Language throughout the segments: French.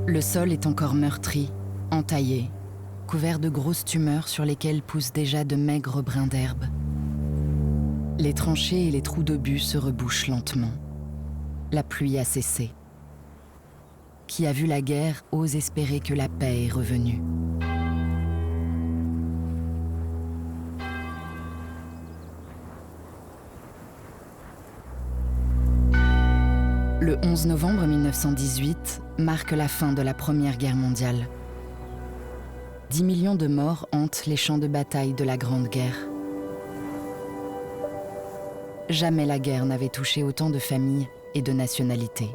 Le sol est encore meurtri, entaillé, couvert de grosses tumeurs sur lesquelles poussent déjà de maigres brins d'herbe. Les tranchées et les trous d'obus se rebouchent lentement. La pluie a cessé. Qui a vu la guerre ose espérer que la paix est revenue. Le 11 novembre 1918 marque la fin de la Première Guerre mondiale. 10 millions de morts hantent les champs de bataille de la Grande Guerre. Jamais la guerre n'avait touché autant de familles et de nationalités.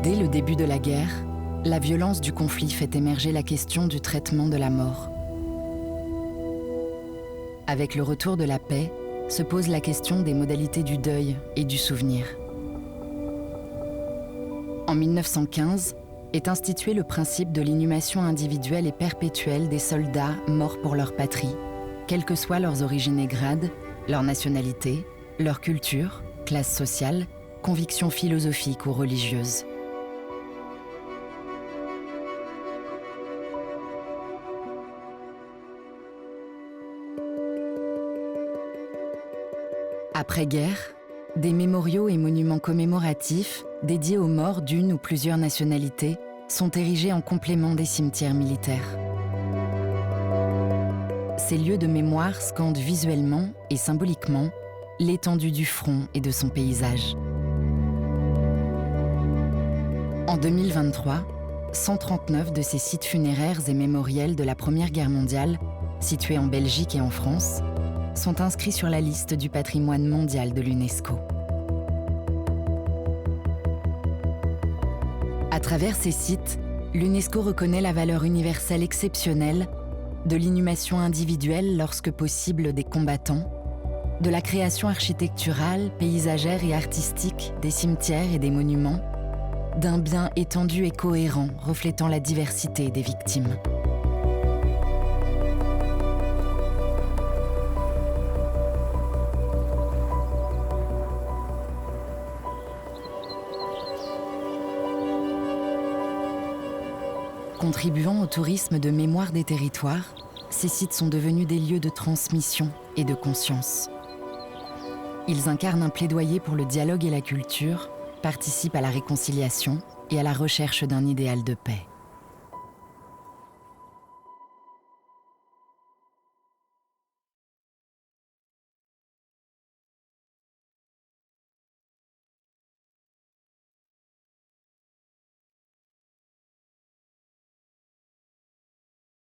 Dès le début de la guerre, la violence du conflit fait émerger la question du traitement de la mort. Avec le retour de la paix, se pose la question des modalités du deuil et du souvenir. En 1915, est institué le principe de l'inhumation individuelle et perpétuelle des soldats morts pour leur patrie, quelles que soient leurs origines et grades, leur nationalité, leur culture, classe sociale, convictions philosophiques ou religieuses. Après-guerre, des mémoriaux et monuments commémoratifs dédiés aux morts d'une ou plusieurs nationalités sont érigés en complément des cimetières militaires. Ces lieux de mémoire scandent visuellement et symboliquement l'étendue du front et de son paysage. En 2023, 139 de ces sites funéraires et mémoriels de la Première Guerre mondiale, situés en Belgique et en France, sont inscrits sur la liste du patrimoine mondial de l'UNESCO. À travers ces sites, l'UNESCO reconnaît la valeur universelle exceptionnelle de l'inhumation individuelle lorsque possible des combattants, de la création architecturale, paysagère et artistique des cimetières et des monuments, d'un bien étendu et cohérent reflétant la diversité des victimes. Contribuant au tourisme de mémoire des territoires, ces sites sont devenus des lieux de transmission et de conscience. Ils incarnent un plaidoyer pour le dialogue et la culture, participent à la réconciliation et à la recherche d'un idéal de paix.